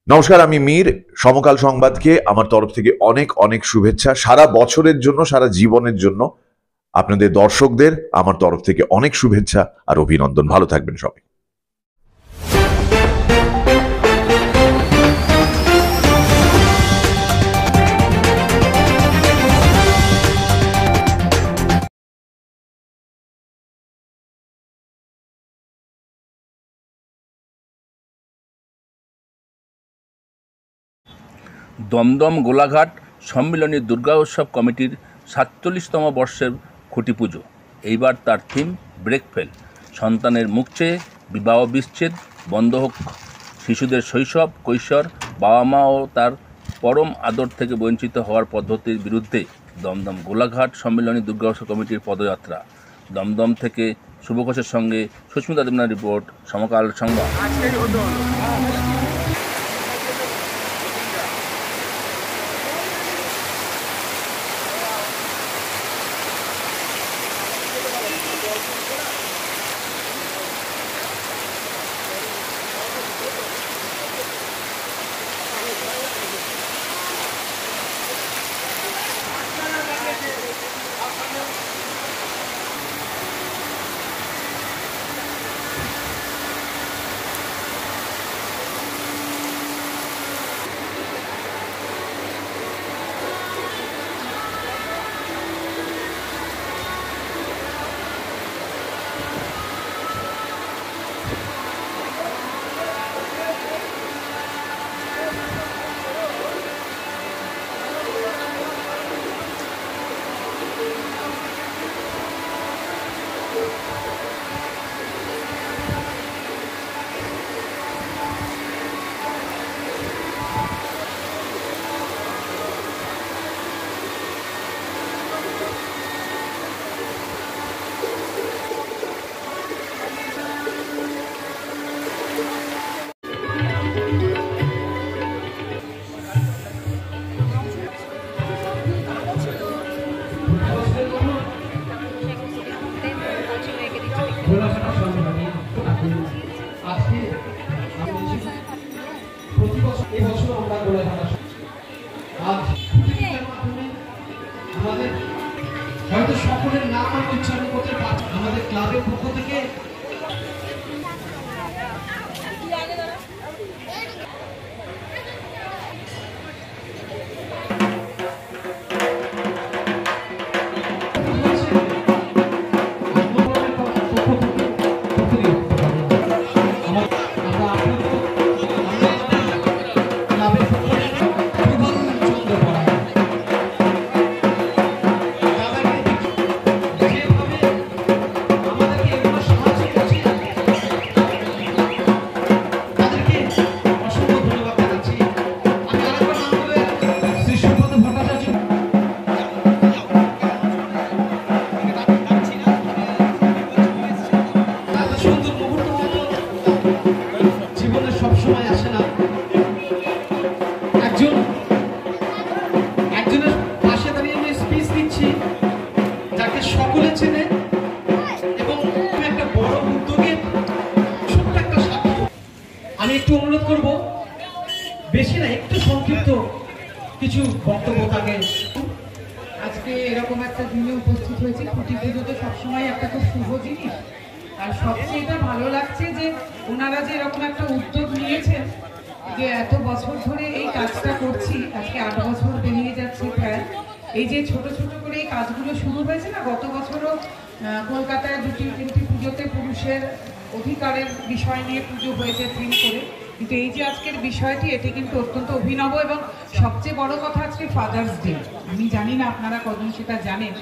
নমস্কার, আমি মীর। সমকাল সংবাদকে আমার তরফ থেকে অনেক অনেক শুভেচ্ছা। সারা বছরের জন্য, সারা জীবনের জন্য আপনাদের দর্শকদের আমার তরফ থেকে অনেক শুভেচ্ছা আর অভিনন্দন। ভালো থাকবেন সবাই। দমদম গোলাঘাট সম্মিলনী দুর্গা উৎসব কমিটির ৪৭তম বর্ষের খুঁটি পুজো। এইবার তার থিম ব্রেকফেল। সন্তানের মুখ চেয়ে বিবাহ বিচ্ছেদ বন্ধ হোক, শিশুদের শৈশব কৈশোর বাবা মা ও তার পরম আদর থেকে বঞ্চিত হওয়ার পদ্ধতির বিরুদ্ধে দমদম গোলাঘাট সম্মিলনী দুর্গা উৎসব কমিটির পদযাত্রা। দমদম থেকে শুভ ঘোষের সঙ্গে সুস্মিতা দেবনাথ রিপোর্ট, সমকাল সংবাদ। হয়তো সকলের নাম আমি উচ্চারণ করতে পারছি আমাদের ক্লাবের পক্ষ থেকে। আমি একটু অনুরোধ করব, বেশি না, একটু সংক্ষিপ্ত কিছু বক্তব্য থাকে। আজকে এরকম একটা দিনে উপস্থিত হয়েছে। খুঁটি পুজো তো সবসময় একটা খুব শুভ জিনিস, আর সবচেয়ে এটা ভালো লাগছে যে ওনারা যে এরকম একটা উদ্যোগ নিয়েছেন, যে এত বছর ধরে এই কাজটা করছি, আজকে 8 বছর পেরিয়ে যাচ্ছে প্রায়। এই যে ছোট ছোট করে এই কাজগুলো শুরু হয়েছে না, গত বছরও কলকাতায় 2-3টি পুজোতে পুরুষের অধিকারের বিষয় নিয়ে পুজো হয়েছে থিম করে, কিন্তু এই যে আজকের বিষয়টি, এটি কিন্তু অত্যন্ত অভিনব। এবং সবচেয়ে বড় কথা, আজকে ফাদার্স ডে। আমি জানি না আপনারা কজন সেটা জানেন,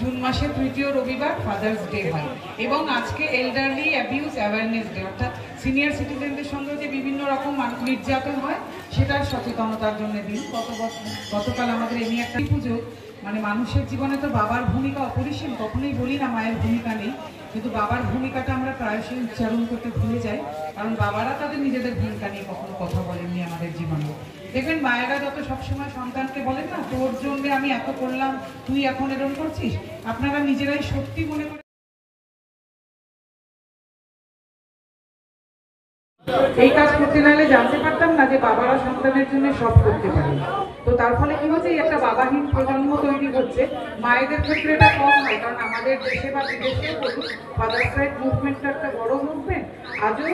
জুন মাসের 3য় রবিবার ফাদার্স ডে হয়, এবং আজকে এল্ডারলি অ্যাবিউজ অ্যাওয়ারনেস ডে, অর্থাৎ সিনিয়র সিটিজেনদের সঙ্গে যে বিভিন্ন রকম নির্যাতন হয় সেটার সচেতনতার জন্য দিন। গতকাল আমাদের এমনি একটা পুজো, মানে মানুষের জীবনে তো বাবার ভূমিকা অপরিসীম, কখনোই বলি না মায়ের ভূমিকা নেই, কিন্তু বাবার ভূমিকাটা আমরা প্রায়শই উচ্চারণ করতে ভুলে যাই, কারণ বাবারা তাদের নিজেদের ভূমিকা নিয়ে কখনো কথা বলেননি আমাদের জীবনে। দেখবেন মায়েরা যত সবসময় সন্তানকে বলেন না, তোর জন্য আমি এত করলাম, তুই এখন এরকম করছিস, আপনারা নিজেরাই সত্যি মনে করে এই কাজ করতে নাহলে জানতে পারতাম না যে বাবারা সন্তানের জন্য সব করতে পারে। তো তার ফলে কি হচ্ছে, এই একটা বাবাহীন প্রজন্ম তৈরি হচ্ছে। মায়েদের ক্ষেত্রে এটা কম হয়, কারণ আমাদের দেশে বা বিদেশেও বলুন ফাদার্স রাইট মুভমেন্টটা একটা বড় মুভমেন্ট। আজও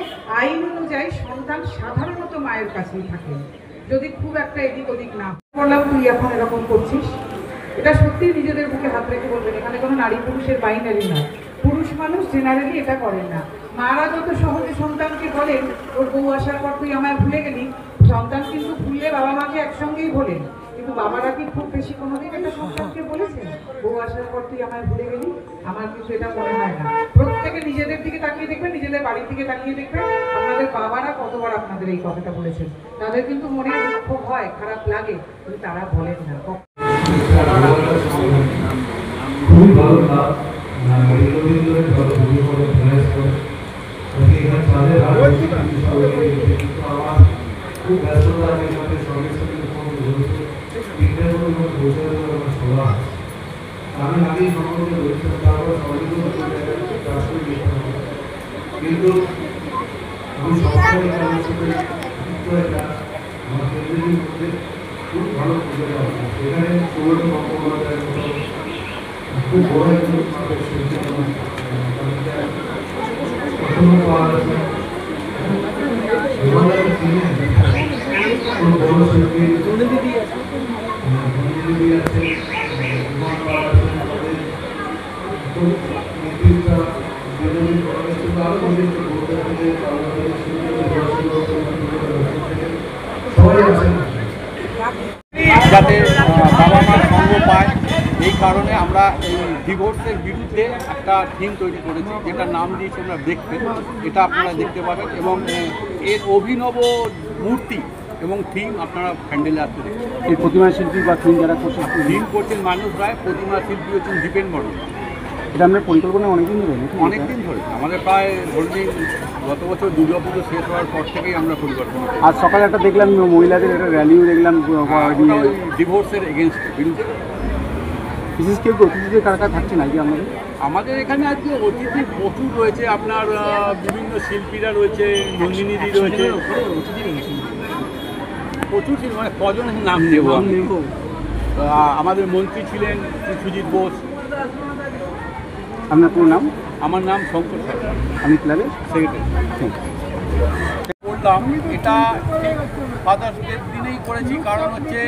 আইন অনুযায়ী সন্তান সাধারণত মায়ের কাছেই থাকে, যদি খুব একটা এদিক ওদিক না বললাম তুই এখন এরকম করছিস। এটা সত্যি নিজেদের বুকে হাত রেখে বলবেন, এখানে কোনো নারী পুরুষের বাইনারি না। পুরুষ মানুষ জেনারেলি এটা করেন না। মারা যত সহজে সন্তানকে বলেন ওর বউ আসার পর তুই আমায় ভুলে গেলি, সন্তান কিন্তু ভুললে বাবা মাকে একসঙ্গেই বলেন, কিন্তু বাবারা কি খুব বেশি কোনোদিন এটা সন্তানকে বলেছেন বউ আসার পর তুই আমায় ভুলে গেলি? আমার কিন্তু এটা মনে হয় না। প্রত্যেকে নিজেদের দিকে তাকিয়ে দেখবেন, নিজেদের বাড়ির দিকে তাকিয়ে দেখবেন আপনাদের বাবারা কতবার আপনাদের এই কথাটা বলেছেন। তাদের কিন্তু মনে দুঃখ হয়, খারাপ লাগে, কিন্তু তারা বলেন না। খুবই ভালো কাজ, দীর্ঘদিন ধরে ভালো ভূমি করে প্রয়াস করে এখানে তাদের আমার খুব ব্যস্ততা আমি আমাদের সঙ্গে সঙ্গে ফোন বলছি তিনটের মধ্যে বসে আমার সভা আমি আগেই সম্পর্কে বলছিলাম, তারপর সবাইগুলো কাজ করে দিতে হবে, কিন্তু আমি সবসময় তাদের সাথে যুক্ত একটা আমার কেন্দ্রের মধ্যে খুব ভালো পুজো দেওয়া হয়। এখানে সুবর্ণ বন্দ্যোপাধ্যায়ের মতো খুব বড় একজন আমাদের শিল্পী পাওয়া যাচ্ছে, খুব বড় শিল্পী দিদি আছে, নেতৃত্ব আরো সবাই আছেন যাতে বাবা মার সঙ্গ পায়। এই কারণে আমরা এই ডিভোর্সের বিরুদ্ধে একটা থিম তৈরি করেছি, যেটার নাম দিয়েছি আমরা ব্রেকফেল। এটা আপনারা দেখতে পাবেন এবং এর অভিনব মূর্তি এবং থিম আপনারা প্যান্ডেলে আসতে দেখবেন। এই প্রতিমা শিল্পী বা থিম যারা করছে, থিম করছেন মানুষ রায়, প্রতিমা শিল্পী হচ্ছেন দীপেন মডেল। এটা আপনার পরিকল্পনা অনেকদিন ধরে? অনেকদিন ধরে, আমাদের প্রায় ধরুন গত বছর দুর্গা পুজো শেষ হওয়ার পর থেকেই আমরা পরিকল্পনা করি। আজ সকালে একটা দেখলাম মহিলাদের একটা র্যালিও দেখলাম, ডিভোর্সের এগেনস্টে বিরুদ্ধে। বিশেষ কেউ অতিথিদের কারা কারা থাকছে না কি আমাদের? আমাদের এখানে আজকে অতিথি প্রচুর রয়েছে, আপনার বিভিন্ন শিল্পীরা রয়েছে, নন্দিনীদি রয়েছে, প্রচুর শিল্পী, মানে কজনের নাম নেব আমাদের মন্ত্রী ছিলেন সুজিত বোস। আপনার পুরো নাম? আমার নাম শঙ্কর সরকার, আমি ক্লাবের সেক্রেটারি। বললাম এটা ঠিক ফাদার্স ডের দিনেই করেছি, কারণ হচ্ছে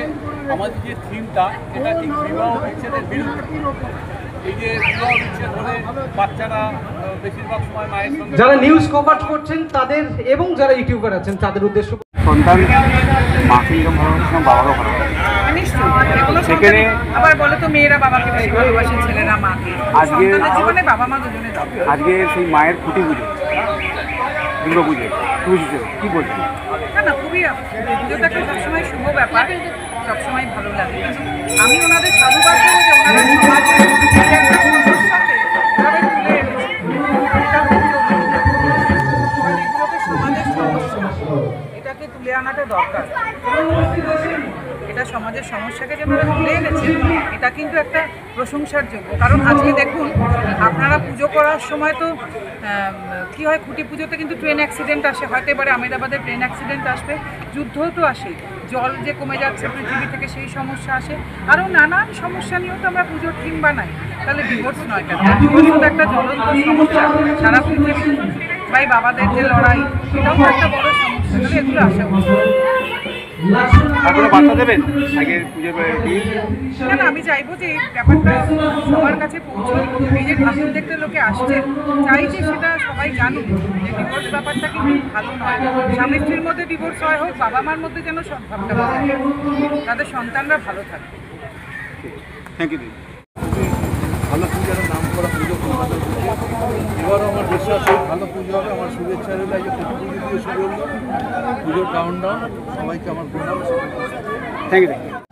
আমাদের যে থিমটা এটা ঠিক বিবাহ বিচ্ছেদের বিরুদ্ধে। এই যে বিবাহ বিচ্ছেদ হলে বাচ্চারা বেশিরভাগ সময় মায়ের সঙ্গে, যারা নিউজ কভার করছেন তাদের এবং যারা ইউটিউবার আছেন তাদের উদ্দেশ্য, সন্তান মাকে এরকম ভালোবাসে না, বাবারও ভালোবাসে। সেখানে আবার বলে তো মেয়েরা বাবাকে বেশি ভালোবাসে, ছেলেরা মাকে। আজকে সন্তানের জীবনে বাবা মা দুজনে দরকার। আজকে সেই মায়ের খুঁটি পুজো, দুর্গা পুজো, পুজো কি বলছেন? না খুবই পুজোটা একটা সবসময় শুভ ব্যাপার, সবসময় ভালো লাগে। আমি ওনাদের সাধুবাদ দেবো যে ওনারা সমাজে একটা সমস্যাকে ওনারা তুলে এনেছে। এটা খুবই এগুলোকে সমাজের সমস্যা, এটাকে তুলে আনাটা দরকার। এটা সমাজের সমস্যাকে যে ওনারা তুলে এনেছে, এটা কিন্তু একটা প্রশংসার যোগ্য। কারণ আজকে দেখুন আপনারা পুজো করার সময় তো কী হয়, খুঁটি পুজোতে কিন্তু ট্রেন অ্যাক্সিডেন্ট আসে, হয়তো এবারে আহমেদাবাদে ট্রেন অ্যাক্সিডেন্ট আসবে, যুদ্ধও তো আসে, জল যে কমে যাচ্ছে পৃথিবী থেকে সেই সমস্যা আসে, আরও নানান সমস্যা নিয়েও তো আমরা পুজোর থিম বানাই। তাহলে ডিভোর্স নয় কেন? ডিভোর্স তো একটা জ্বলন্ত সমস্যা সারা পৃথিবী, ভাই বাবাদের যে লড়াই, এটাও তো একটা বড় সমস্যা। তাহলে এগুলো আসা উচিত। তারপরে বার্তা দেবেন আগের পুজোর না, আমি চাইবো যে এই ব্যাপারটা সবার কাছে পৌঁছয়। এই যে ঠাকুর দেখতে লোকে আসছে, চাই যে সেটা সবাই জানুক যে ডিভোর্স ব্যাপারটা কিন্তু ভালো নয়। স্বামী স্ত্রীর মধ্যে ডিভোর্স হয় হোক, বাবা মার মধ্যে যেন সদ্ভাবটা বজায় থাকে, তাদের সন্তানরা ভালো থাকে। থ্যাংক ইউ দিদি। ভালো পুজোর নাম করা পুজো এবারও আমার বিশ্বাস ভালো পুজো হবে। আমার শুভেচ্ছা রইল, এই যে প্রতি পুজো দিয়ে শুরু হলো পুজোর কাউন্টডাউন। সবাইকে আমার প্রণাম। Thank you.